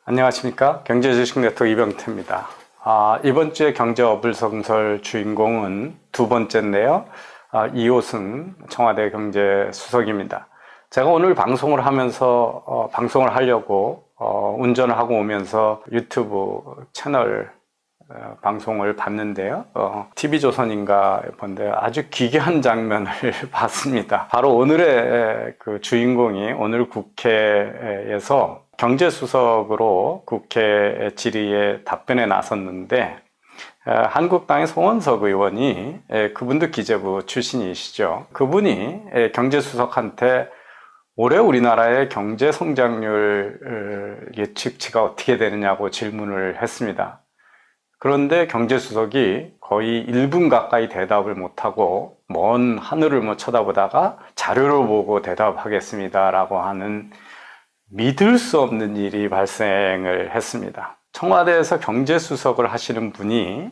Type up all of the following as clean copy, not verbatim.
안녕하십니까. 경제지식네트워크 이병태입니다. 이번 주에 경제어불성설 주인공은 두 번째인데요. 이호승 청와대 경제수석입니다. 제가 오늘 방송을 하면서 방송을 하려고 운전을 하고 오면서 유튜브 채널 방송을 봤는데요. TV조선인가 본데 아주 기괴한 장면을 봤습니다. 바로 오늘의 그 주인공이 오늘 국회에서 경제수석으로 국회 질의에 답변에 나섰는데, 한국당의 송원석 의원이, 그분도 기재부 출신이시죠. 그분이 경제수석한테 올해 우리나라의 경제 성장률 예측치가 어떻게 되느냐고 질문을 했습니다. 그런데 경제수석이 거의 1분 가까이 대답을 못하고 먼 하늘을 쳐다보다가 자료를 보고 대답하겠습니다 라고 하는 믿을 수 없는 일이 발생을 했습니다. 청와대에서 경제수석을 하시는 분이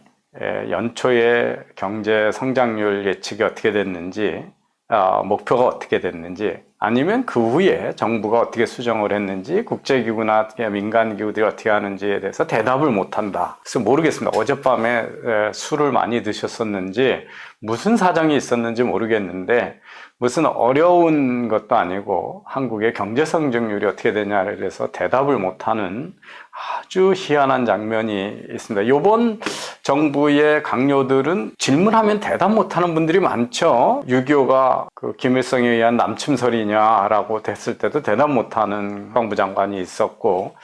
연초에 경제 성장률 예측이 어떻게 됐는지, 목표가 어떻게 됐는지, 아니면 그 후에 정부가 어떻게 수정을 했는지, 국제기구나 민간기구들이 어떻게 하는지에 대해서 대답을 못한다. 그래서 모르겠습니다. 어젯밤에 술을 많이 드셨었는지 무슨 사정이 있었는지 모르겠는데, 무슨 어려운 것도 아니고 한국의 경제 성장률이 어떻게 되냐에 대해서 대답을 못하는 아주 희한한 장면이 있습니다. 이번 정부의 강요들은 질문하면 대답 못하는 분들이 많죠. 6.25가 그 김일성에 의한 남침설이냐라고 됐을 때도 대답 못하는 국방부 장관이 있었고,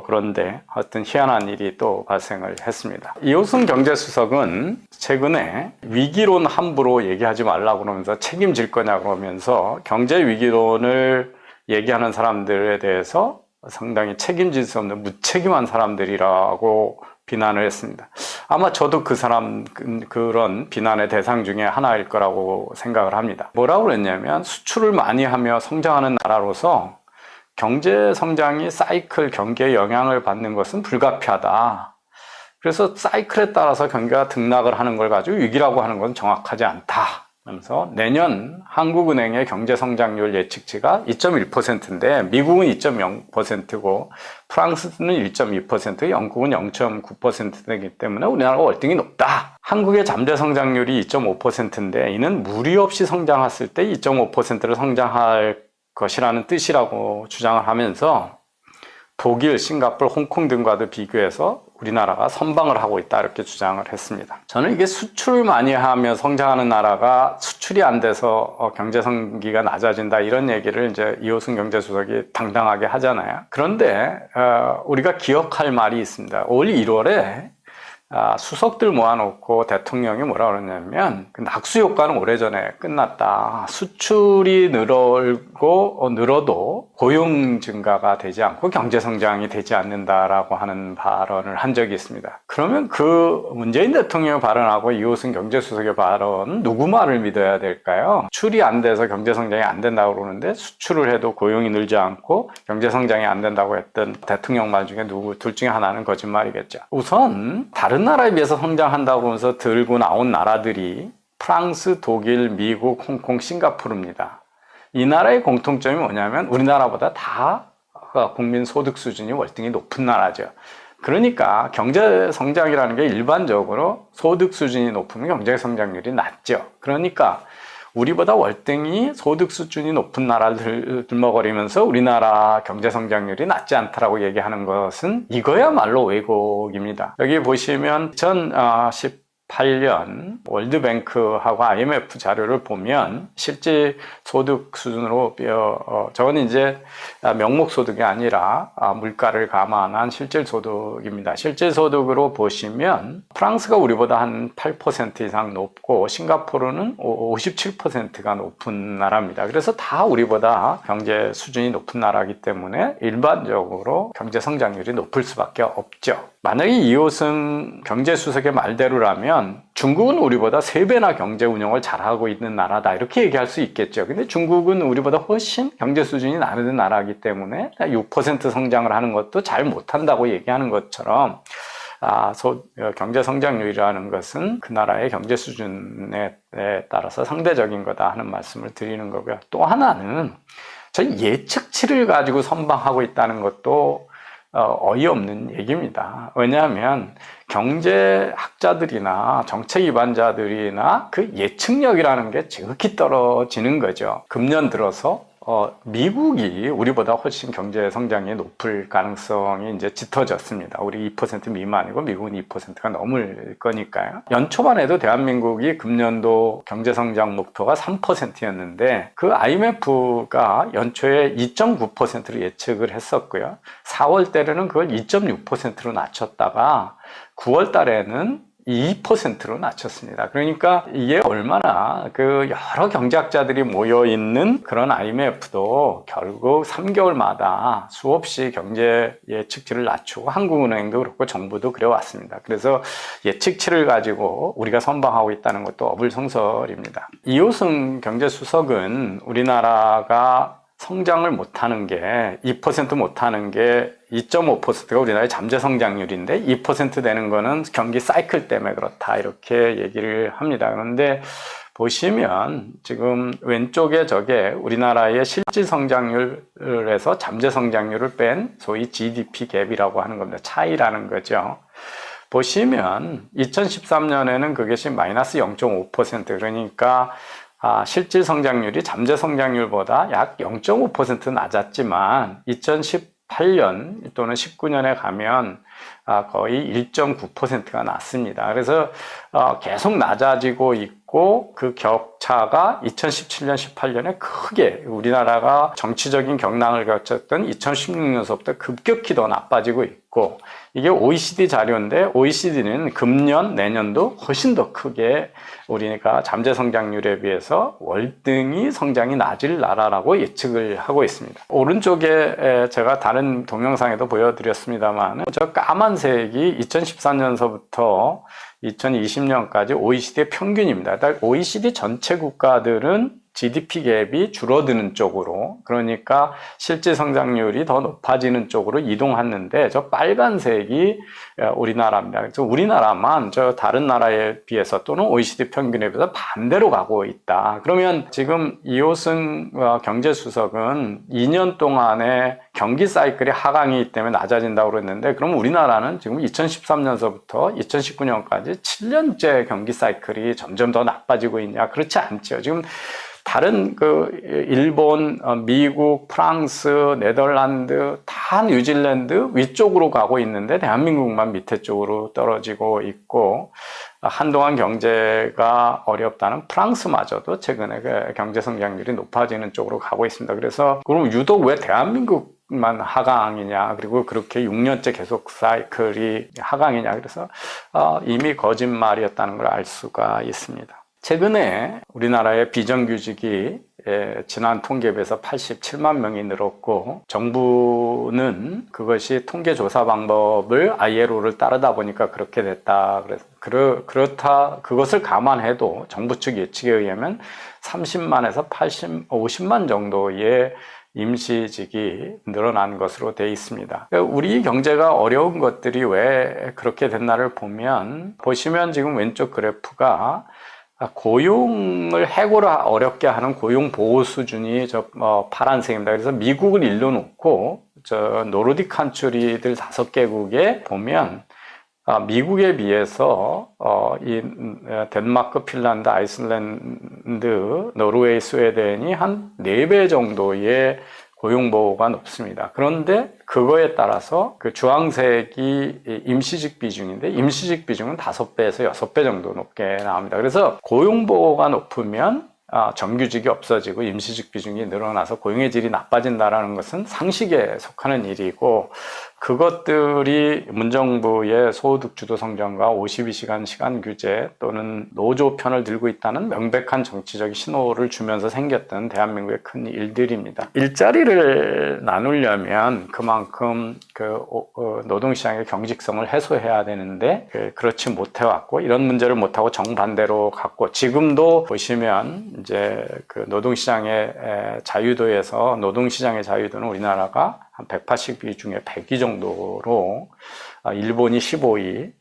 그런데 하여튼 희한한 일이 또 발생을 했습니다. 이호승 경제수석은 최근에 위기론 함부로 얘기하지 말라고 그러면서 책임질 거냐 그러면서 경제 위기론을 얘기하는 사람들에 대해서 상당히 책임질 수 없는 무책임한 사람들이라고 비난을 했습니다. 아마 저도 그런 비난의 대상 중에 하나일 거라고 생각을 합니다. 뭐라고 그랬냐면, 수출을 많이 하며 성장하는 나라로서 경제 성장이 사이클 경기에 영향을 받는 것은 불가피하다. 그래서 사이클에 따라서 경기가 등락을 하는 걸 가지고 위기라고 하는 건 정확하지 않다. 그러면서 내년 한국은행의 경제성장률 예측치가 2.1%인데 미국은 2.0%고 프랑스는 1.2%, 영국은 0.9%이기 때문에 우리나라가 월등히 높다. 한국의 잠재성장률이 2.5%인데 이는 무리 없이 성장했을 때 2.5%를 성장할 것이라는 뜻이라고 주장을 하면서 독일, 싱가포르, 홍콩 등과도 비교해서 우리나라가 선방을 하고 있다 이렇게 주장을 했습니다. 저는 이게 수출을 많이 하며 성장하는 나라가 수출이 안 돼서 경제 성기가 낮아진다 이런 얘기를 이제 이호승 경제수석이 당당하게 하잖아요. 그런데 우리가 기억할 말이 있습니다. 올 1월에 수석들 모아놓고 대통령이 뭐라 그러냐면, 그 낙수 효과는 오래전에 끝났다. 수출이 늘어도 고용 증가가 되지 않고 경제 성장이 되지 않는다라고 하는 발언을 한 적이 있습니다. 그러면 그 문재인 대통령의 발언하고 이호승 경제수석의 발언 누구 말을 믿어야 될까요? 수출이 안 돼서 경제 성장이 안 된다고 그러는데 수출을 해도 고용이 늘지 않고 경제 성장이 안 된다고 했던 대통령 말 중에 둘 중에 하나는 거짓말이겠죠. 우선 다른 나라에 비해서 성장한다고 하면서 들고 나온 나라들이 프랑스, 독일, 미국, 홍콩, 싱가포르입니다. 이 나라의 공통점이 뭐냐면 우리나라보다 다 국민 소득 수준이 월등히 높은 나라죠. 그러니까 경제 성장이라는 게 일반적으로 소득 수준이 높으면 경제 성장률이 낮죠. 그러니까 우리보다 월등히 소득 수준이 높은 나라를 들먹거리면서 우리나라 경제 성장률이 낮지 않다라고 얘기하는 것은 이거야말로 왜곡입니다. 여기 보시면 2018년 월드뱅크하고 IMF 자료를 보면 실제 소득 수준으로 저건 이제 명목 소득이 아니라 물가를 감안한 실질 소득입니다. 실질 소득으로 보시면 프랑스가 우리보다 한 8% 이상 높고 싱가포르는 57%가 높은 나라입니다. 그래서 다 우리보다 경제 수준이 높은 나라이기 때문에 일반적으로 경제 성장률이 높을 수밖에 없죠. 만약에 이호승 경제수석의 말대로라면 중국은 우리보다 3배나 경제 운영을 잘하고 있는 나라다 이렇게 얘기할 수 있겠죠. 근데 중국은 우리보다 훨씬 경제 수준이 낮은 나라이기 때문에 6% 성장을 하는 것도 잘 못한다고 얘기하는 것처럼 경제 성장률이라는 것은 그 나라의 경제 수준에 따라서 상대적인 거다 하는 말씀을 드리는 거고요. 또 하나는 저희 예측치를 가지고 선방하고 있다는 것도 어이없는 얘기입니다. 왜냐하면 경제학자들이나 정책 위반자들이나 그 예측력이라는 게 지극히 떨어지는 거죠. 금년 들어서 미국이 우리보다 훨씬 경제 성장이 높을 가능성이 이제 짙어졌습니다. 우리 2% 미만이고 미국은 2%가 넘을 거니까요. 연초반에도 대한민국이 금년도 경제 성장 목표가 3%였는데 그 IMF가 연초에 2.9%로 예측을 했었고요. 4월 때는 그걸 2.6%로 낮췄다가 9월 달에는 2%로 낮췄습니다. 그러니까 이게 얼마나 그 여러 경제학자들이 모여있는 그런 IMF도 결국 3개월마다 수없이 경제 예측치를 낮추고 한국은행도 그렇고 정부도 그래왔습니다. 그래서 예측치를 가지고 우리가 선방하고 있다는 것도 어불성설입니다. 이호승 경제수석은 우리나라가 성장을 못하는 게 2% 못하는 게 2.5%가 우리나라의 잠재 성장률인데 2% 되는 거는 경기 사이클 때문에 그렇다 이렇게 얘기를 합니다. 그런데 보시면 지금 왼쪽에 저게 우리나라의 실질 성장률에서 잠재 성장률을 뺀 소위 GDP 갭이라고 하는 겁니다. 차이라는 거죠. 보시면 2013년에는 그것이 마이너스 0.5% 그러니까 실질 성장률이 잠재 성장률보다 약 0.5% 낮았지만 2018년 또는 19년에 가면 거의 1.9%가 낮습니다. 그래서 계속 낮아지고 있고 그 격차가 2017년, 18년에 크게 우리나라가 정치적인 경랑을 거쳤던 2016년서부터 급격히 더 나빠지고 있고 이게 OECD 자료인데 OECD는 금년, 내년도 훨씬 더 크게 우리가 잠재 성장률에 비해서 월등히 성장이 낮을 나라라고 예측을 하고 있습니다. 오른쪽에 제가 다른 동영상에도 보여드렸습니다만 저 까만색이 2014년서부터 2020년까지 OECD의 평균입니다. OECD 전체 국가들은 GDP 갭이 줄어드는 쪽으로 그러니까 실질 성장률이 더 높아지는 쪽으로 이동했는데 저 빨간색이 우리나라입니다. 그래서 우리나라만 저 다른 나라에 비해서 또는 OECD 평균에 비해서 반대로 가고 있다. 그러면 지금 이호승 경제수석은 2년 동안에 경기 사이클이 하강이기 때문에 낮아진다고 그랬는데 그럼 우리나라는 지금 2013년서부터 2019년까지 7년째 경기 사이클이 점점 더 나빠지고 있냐? 그렇지 않죠. 지금 다른 일본, 미국, 프랑스, 네덜란드, 다 뉴질랜드 위쪽으로 가고 있는데 대한민국만 밑에 쪽으로 떨어지고 있고 한동안 경제가 어렵다는 프랑스마저도 최근에 경제 성장률이 높아지는 쪽으로 가고 있습니다. 그래서 그럼 유독 왜 대한민국만 하강이냐 그리고 그렇게 6년째 계속 사이클이 하강이냐 그래서 이미 거짓말이었다는 걸 알 수가 있습니다. 최근에 우리나라의 비정규직이 지난 통계에 비해서 87만 명이 늘었고 정부는 그것이 통계조사 방법을 ILO를 따르다 보니까 그렇게 됐다. 그래서 그것을 감안해도 정부 측 예측에 의하면 30만에서 50만 정도의 임시직이 늘어난 것으로 되어 있습니다. 우리 경제가 어려운 것들이 왜 그렇게 됐나를 보시면 지금 왼쪽 그래프가 고용을 해고를 어렵게 하는 고용 보호 수준이 파란색입니다. 그래서 미국을 일로 놓고 노르딕 칸츄리들 5개국에 보면 미국에 비해서 이 덴마크, 핀란드, 아이슬란드, 노르웨이, 스웨덴이 한 4배 정도의 고용보호가 높습니다. 그런데 그거에 따라서 그 주황색이 임시직 비중인데 임시직 비중은 5배에서 6배 정도 높게 나옵니다. 그래서 고용보호가 높으면 정규직이 없어지고 임시직 비중이 늘어나서 고용의 질이 나빠진다는 것은 상식에 속하는 일이고 그것들이 문정부의 소득주도 성장과 52시간 시간 규제 또는 노조 편을 들고 있다는 명백한 정치적 신호를 주면서 생겼던 대한민국의 큰 일들입니다. 일자리를 나누려면 그만큼 노동시장의 경직성을 해소해야 되는데 그렇지 못해왔고 이런 문제를 못하고 정반대로 갔고 지금도 보시면 이제 노동시장의 자유도에서 노동시장의 자유도는 우리나라가 한 180위 중에 100위 정도로 일본이 15위,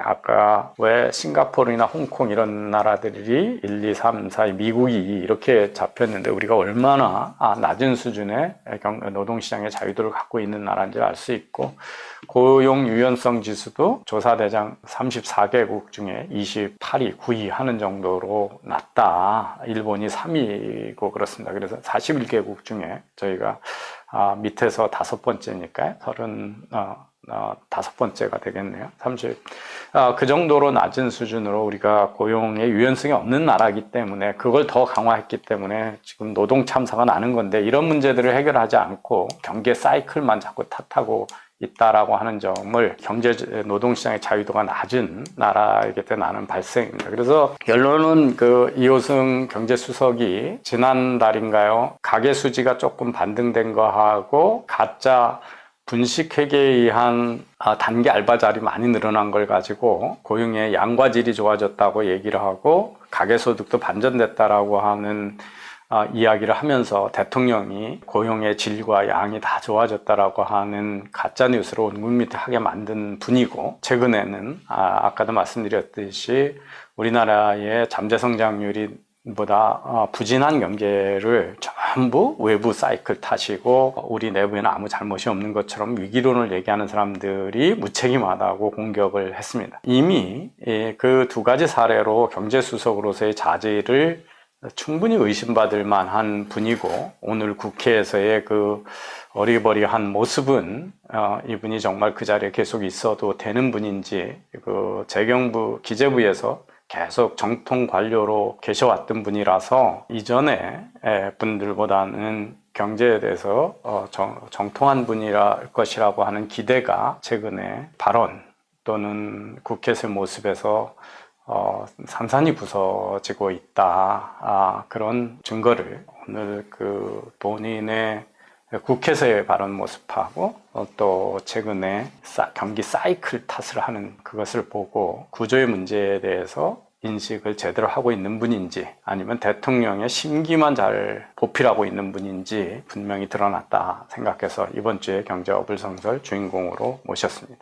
아까 왜 싱가포르나 홍콩 이런 나라들이 1, 2, 3, 4위, 미국이 이렇게 잡혔는데 우리가 얼마나 낮은 수준의 노동시장의 자유도를 갖고 있는 나라인지 알 수 있고, 고용 유연성 지수도 조사 대상 34개국 중에 28위, 9위 하는 정도로 낮다. 일본이 3위고 그렇습니다. 그래서 41개국 중에 저희가 밑에서 5번째니까요. 35번째가 되겠네요. 30. 그 정도로 낮은 수준으로 우리가 고용의 유연성이 없는 나라이기 때문에 그걸 더 강화했기 때문에 지금 노동 참사가 나는 건데, 이런 문제들을 해결하지 않고 경제 사이클만 자꾸 탓하고 있다라고 하는 점을 노동시장의 자유도가 낮은 나라이기 때문에 나는 발생입니다. 그래서 결론은 이호승 경제수석이 지난달인가요? 가계수지가 조금 반등된 거하고 가짜 분식회계에 의한 단기 알바 자리 많이 늘어난 걸 가지고 고용의 양과 질이 좋아졌다고 얘기를 하고 가계소득도 반전됐다라고 하는 이야기를 하면서 대통령이 고용의 질과 양이 다 좋아졌다라고 하는 가짜 뉴스로 울긋불긋하게 만든 분이고, 최근에는 아까도 말씀드렸듯이 우리나라의 잠재 성장률이 보다 부진한 경제를 전부 외부 사이클 탓이고 우리 내부에는 아무 잘못이 없는 것처럼 위기론을 얘기하는 사람들이 무책임하다고 공격을 했습니다. 이미 그 두 가지 사례로 경제수석으로서의 자질을 충분히 의심받을 만한 분이고, 오늘 국회에서의 그 어리버리한 모습은 이분이 정말 그 자리에 계속 있어도 되는 분인지, 재경부 기재부에서 계속 정통 관료로 계셔왔던 분이라서 이전에 분들보다는 경제에 대해서 정통한 분이랄 것이라고 하는 기대가 최근에 발언 또는 국회에서의 모습에서 산산이 부서지고 있다. 그런 증거를 오늘 본인의 국회에서의 발언 모습하고 또 최근에 경기 사이클 탓을 하는 그것을 보고 구조의 문제에 대해서 인식을 제대로 하고 있는 분인지 아니면 대통령의 심기만 잘 보필하고 있는 분인지 분명히 드러났다 생각해서 이번 주에 경제 어불성설 주인공으로 모셨습니다.